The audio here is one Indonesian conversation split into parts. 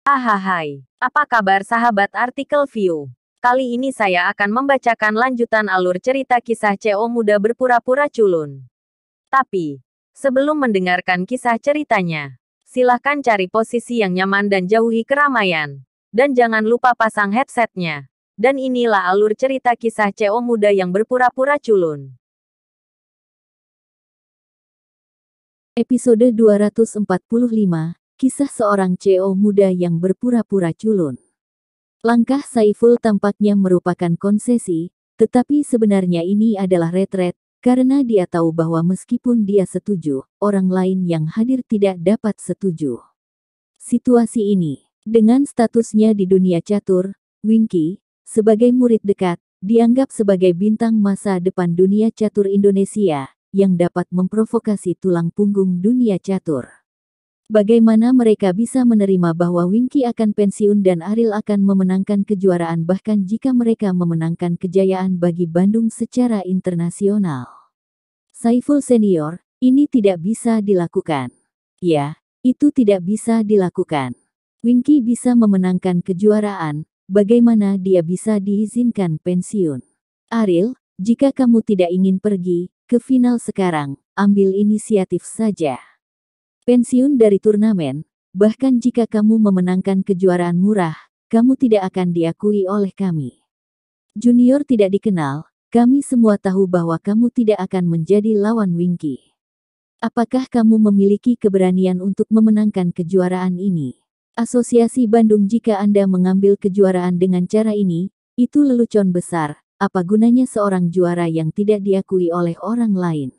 Ahai, apa kabar sahabat artikel view? Kali ini saya akan membacakan lanjutan alur cerita kisah CO muda berpura-pura culun. Tapi, sebelum mendengarkan kisah ceritanya, silahkan cari posisi yang nyaman dan jauhi keramaian. Dan jangan lupa pasang headsetnya. Dan inilah alur cerita kisah CO muda yang berpura-pura culun. Episode 245, Kisah seorang CEO muda yang berpura-pura culun. Langkah Saiful tampaknya merupakan konsesi, tetapi sebenarnya ini adalah retret, karena dia tahu bahwa meskipun dia setuju, orang lain yang hadir tidak dapat setuju. Situasi ini, dengan statusnya di dunia catur, Winky, sebagai murid dekat, dianggap sebagai bintang masa depan dunia catur Indonesia, yang dapat memprovokasi tulang punggung dunia catur. Bagaimana mereka bisa menerima bahwa Winky akan pensiun dan Ariel akan memenangkan kejuaraan bahkan jika mereka memenangkan kejayaan bagi Bandung secara internasional? Saiful Senior, ini tidak bisa dilakukan. Ya, itu tidak bisa dilakukan. Winky bisa memenangkan kejuaraan, bagaimana dia bisa diizinkan pensiun? Ariel, jika kamu tidak ingin pergi ke final sekarang, ambil inisiatif saja. Pensiun dari turnamen, bahkan jika kamu memenangkan kejuaraan murah, kamu tidak akan diakui oleh kami. Junior tidak dikenal, kami semua tahu bahwa kamu tidak akan menjadi lawan Winky. Apakah kamu memiliki keberanian untuk memenangkan kejuaraan ini? Asosiasi Bandung, jika Anda mengambil kejuaraan dengan cara ini, itu lelucon besar, apa gunanya seorang juara yang tidak diakui oleh orang lain?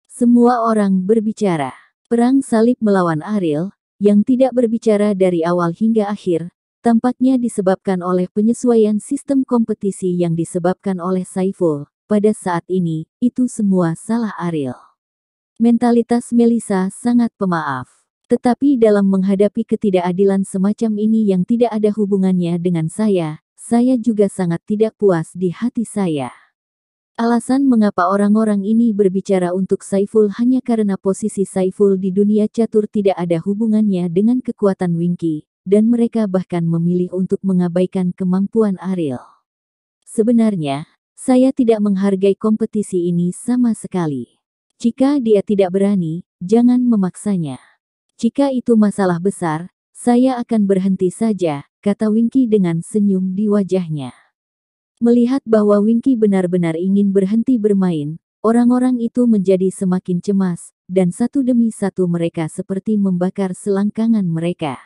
Semua orang berbicara. Perang salib melawan Ariel, yang tidak berbicara dari awal hingga akhir, tampaknya disebabkan oleh penyesuaian sistem kompetisi yang disebabkan oleh Saiful. Pada saat ini, itu semua salah Ariel. Mentalitas Melissa sangat pemaaf. Tetapi dalam menghadapi ketidakadilan semacam ini yang tidak ada hubungannya dengan saya juga sangat tidak puas di hati saya. Alasan mengapa orang-orang ini berbicara untuk Saiful hanya karena posisi Saiful di dunia catur tidak ada hubungannya dengan kekuatan Winky, dan mereka bahkan memilih untuk mengabaikan kemampuan Ariel. Sebenarnya, saya tidak menghargai kompetisi ini sama sekali. Jika dia tidak berani, jangan memaksanya. Jika itu masalah besar, saya akan berhenti saja, kata Winky dengan senyum di wajahnya. Melihat bahwa Winky benar-benar ingin berhenti bermain, orang-orang itu menjadi semakin cemas, dan satu demi satu mereka seperti membakar selangkangan mereka.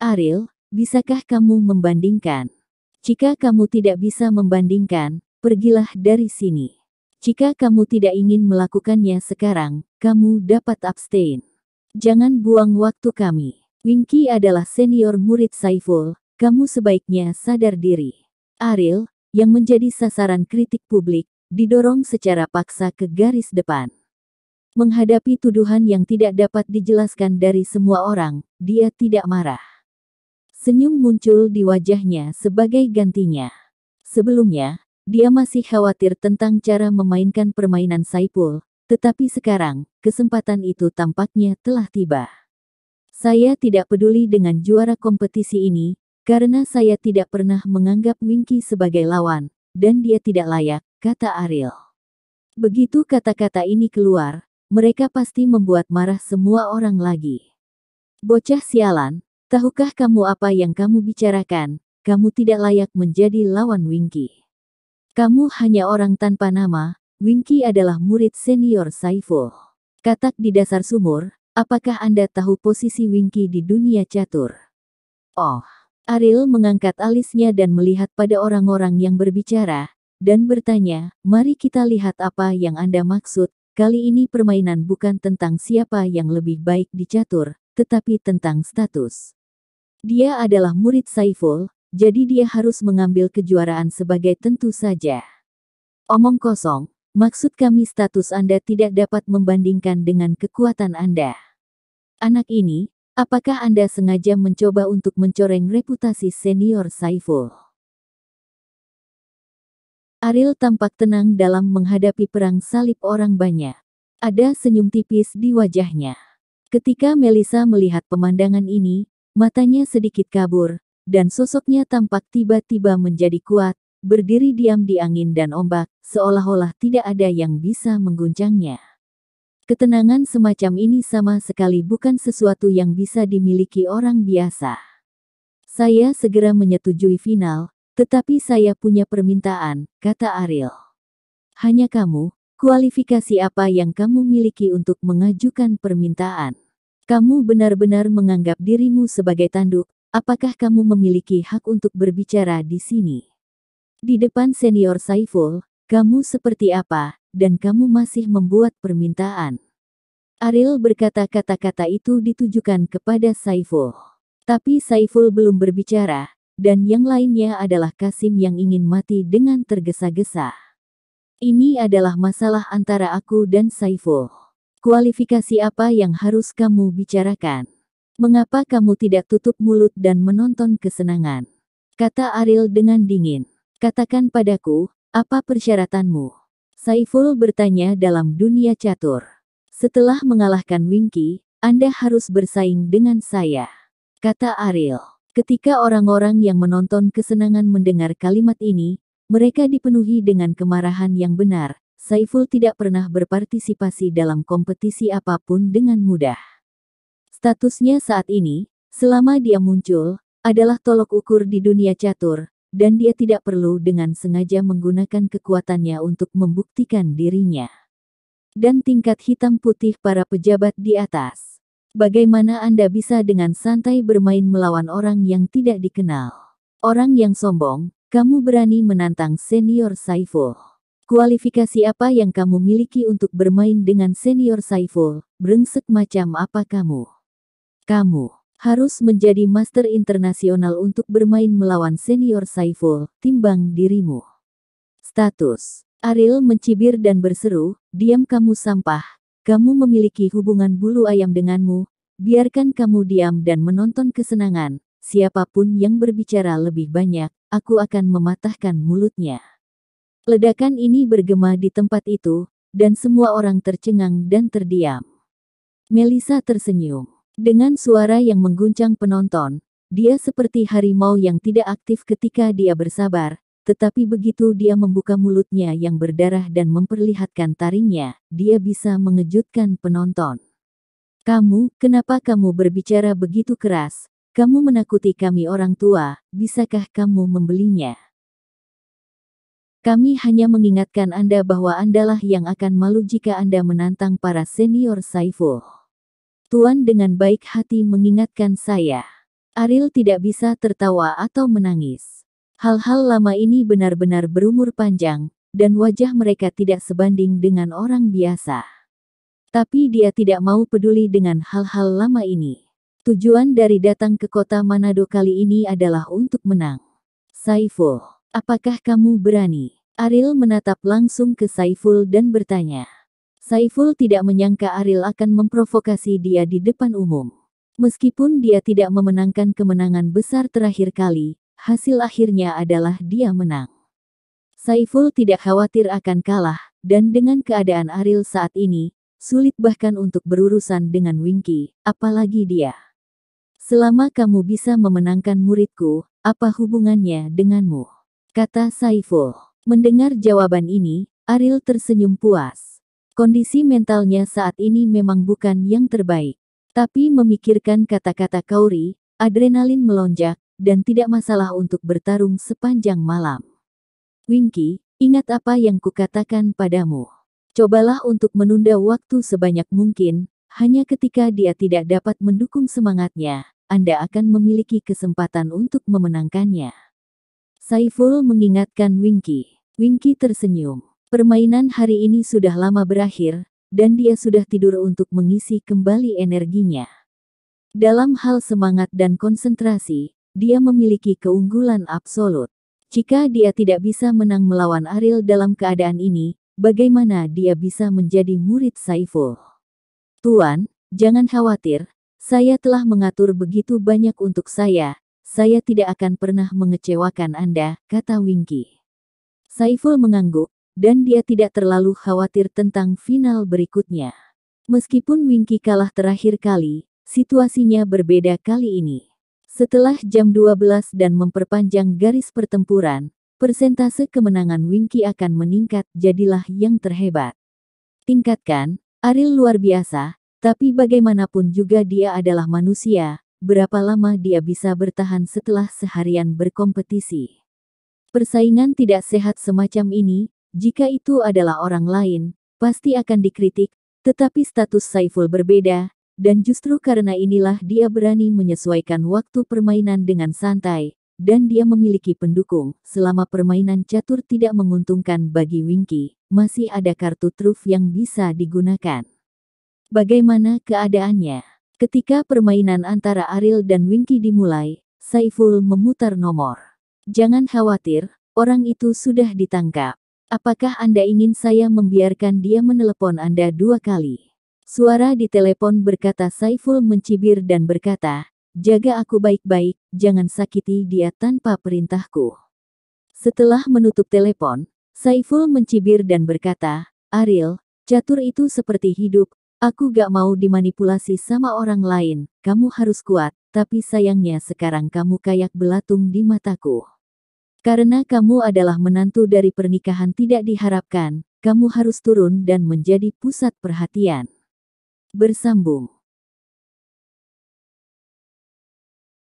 Ariel, bisakah kamu membandingkan? Jika kamu tidak bisa membandingkan, pergilah dari sini. Jika kamu tidak ingin melakukannya sekarang, kamu dapat abstain. Jangan buang waktu kami. Winky adalah senior murid Saiful, kamu sebaiknya sadar diri. Ariel, yang menjadi sasaran kritik publik, didorong secara paksa ke garis depan. Menghadapi tuduhan yang tidak dapat dijelaskan dari semua orang, dia tidak marah. Senyum muncul di wajahnya sebagai gantinya. Sebelumnya, dia masih khawatir tentang cara memainkan permainan Saiful, tetapi sekarang, kesempatan itu tampaknya telah tiba. Saya tidak peduli dengan juara kompetisi ini, karena saya tidak pernah menganggap Winky sebagai lawan, dan dia tidak layak, kata Ariel. Begitu kata-kata ini keluar, mereka pasti membuat marah semua orang lagi. Bocah sialan, tahukah kamu apa yang kamu bicarakan? Kamu tidak layak menjadi lawan Winky. Kamu hanya orang tanpa nama, Winky adalah murid senior Saiful. Katak di dasar sumur, apakah Anda tahu posisi Winky di dunia catur? Oh. Ariel mengangkat alisnya dan melihat pada orang-orang yang berbicara, dan bertanya, mari kita lihat apa yang Anda maksud, kali ini permainan bukan tentang siapa yang lebih baik di catur, tetapi tentang status. Dia adalah murid Saiful, jadi dia harus mengambil kejuaraan sebagai tentu saja. Omong kosong, maksud kami status Anda tidak dapat membandingkan dengan kekuatan Anda. Anak ini, apakah Anda sengaja mencoba untuk mencoreng reputasi senior Saiful? Ariel tampak tenang dalam menghadapi perang salib orang banyak. Ada senyum tipis di wajahnya. Ketika Melissa melihat pemandangan ini, matanya sedikit kabur, dan sosoknya tampak tiba-tiba menjadi kuat, berdiri diam di angin dan ombak, seolah-olah tidak ada yang bisa mengguncangnya. Ketenangan semacam ini sama sekali bukan sesuatu yang bisa dimiliki orang biasa. Saya segera menyetujui final, tetapi saya punya permintaan, kata Ariel. Hanya kamu, kualifikasi apa yang kamu miliki untuk mengajukan permintaan? Kamu benar-benar menganggap dirimu sebagai tanduk, apakah kamu memiliki hak untuk berbicara di sini? Di depan senior Saiful, kamu seperti apa, dan kamu masih membuat permintaan? Ariel berkata kata-kata itu ditujukan kepada Saiful. Tapi Saiful belum berbicara, dan yang lainnya adalah Kasim yang ingin mati dengan tergesa-gesa. Ini adalah masalah antara aku dan Saiful. Kualifikasi apa yang harus kamu bicarakan? Mengapa kamu tidak tutup mulut dan menonton kesenangan? Kata Ariel dengan dingin. Katakan padaku, apa persyaratanmu? Saiful bertanya dalam dunia catur. Setelah mengalahkan Winky, Anda harus bersaing dengan saya. Kata Ariel. Ketika orang-orang yang menonton kesenangan mendengar kalimat ini, mereka dipenuhi dengan kemarahan yang benar. Saiful tidak pernah berpartisipasi dalam kompetisi apapun dengan mudah. Statusnya saat ini, selama dia muncul, adalah tolok ukur di dunia catur, dan dia tidak perlu dengan sengaja menggunakan kekuatannya untuk membuktikan dirinya. Dan tingkat hitam putih para pejabat di atas. Bagaimana Anda bisa dengan santai bermain melawan orang yang tidak dikenal? Orang yang sombong, kamu berani menantang senior Saiful. Kualifikasi apa yang kamu miliki untuk bermain dengan senior Saiful? Brengsek macam apa kamu? Kamu harus menjadi master internasional untuk bermain melawan senior Saiful, timbang dirimu. Status. Ariel mencibir dan berseru, diam kamu sampah. Kamu memiliki hubungan bulu ayam denganmu, biarkan kamu diam dan menonton kesenangan, siapapun yang berbicara lebih banyak, aku akan mematahkan mulutnya. Ledakan ini bergema di tempat itu, dan semua orang tercengang dan terdiam. Melissa tersenyum. Dengan suara yang mengguncang penonton, dia seperti harimau yang tidak aktif ketika dia bersabar, tetapi begitu dia membuka mulutnya yang berdarah dan memperlihatkan taringnya, dia bisa mengejutkan penonton. Kenapa kamu berbicara begitu keras? Kamu menakuti kami orang tua, bisakah kamu membelinya? Kami hanya mengingatkan Anda bahwa Andalah yang akan malu jika Anda menantang para senior Saiful. Tuan dengan baik hati mengingatkan saya. Ariel tidak bisa tertawa atau menangis. Hal-hal lama ini benar-benar berumur panjang, dan wajah mereka tidak sebanding dengan orang biasa. Tapi dia tidak mau peduli dengan hal-hal lama ini. Tujuan dari datang ke kota Manado kali ini adalah untuk menang. Saiful, apakah kamu berani? Ariel menatap langsung ke Saiful dan bertanya. Saiful tidak menyangka Ariel akan memprovokasi dia di depan umum. Meskipun dia tidak memenangkan kemenangan besar terakhir kali, hasil akhirnya adalah dia menang. Saiful tidak khawatir akan kalah, dan dengan keadaan Ariel saat ini, sulit bahkan untuk berurusan dengan Winky, apalagi dia. Selama kamu bisa memenangkan muridku, apa hubungannya denganmu? Kata Saiful. Mendengar jawaban ini, Ariel tersenyum puas. Kondisi mentalnya saat ini memang bukan yang terbaik. Tapi memikirkan kata-kata Kauri, adrenalin melonjak, dan tidak masalah untuk bertarung sepanjang malam. Winky, ingat apa yang kukatakan padamu. Cobalah untuk menunda waktu sebanyak mungkin, hanya ketika dia tidak dapat mendukung semangatnya, Anda akan memiliki kesempatan untuk memenangkannya. Saiful mengingatkan Winky. Winky tersenyum. Permainan hari ini sudah lama berakhir, dan dia sudah tidur untuk mengisi kembali energinya. Dalam hal semangat dan konsentrasi, dia memiliki keunggulan absolut. Jika dia tidak bisa menang melawan Ariel dalam keadaan ini, bagaimana dia bisa menjadi murid Saiful? Tuan, jangan khawatir, saya telah mengatur begitu banyak untuk saya tidak akan pernah mengecewakan Anda, kata Winky. Saiful mengangguk, dan dia tidak terlalu khawatir tentang final berikutnya. Meskipun Winky kalah terakhir kali, situasinya berbeda kali ini. Setelah jam 12 dan memperpanjang garis pertempuran, persentase kemenangan Winky akan meningkat, jadilah yang terhebat. Tingkatkan, Ariel luar biasa, tapi bagaimanapun juga dia adalah manusia, berapa lama dia bisa bertahan setelah seharian berkompetisi. Persaingan tidak sehat semacam ini, jika itu adalah orang lain, pasti akan dikritik, tetapi status Saiful berbeda, dan justru karena inilah dia berani menyesuaikan waktu permainan dengan santai, dan dia memiliki pendukung. Selama permainan catur tidak menguntungkan bagi Winky, masih ada kartu truf yang bisa digunakan. Bagaimana keadaannya? Ketika permainan antara Ariel dan Winky dimulai, Saiful memutar nomor. Jangan khawatir, orang itu sudah ditangkap. Apakah Anda ingin saya membiarkan dia menelepon Anda 2 kali? Suara di telepon berkata. Saiful mencibir dan berkata, jaga aku baik-baik, jangan sakiti dia tanpa perintahku. Setelah menutup telepon, Saiful mencibir dan berkata, Ariel, catur itu seperti hidup, aku gak mau dimanipulasi sama orang lain, kamu harus kuat, tapi sayangnya sekarang kamu kayak belatung di mataku. Karena kamu adalah menantu dari pernikahan tidak diharapkan, kamu harus turun dan menjadi pusat perhatian. Bersambung.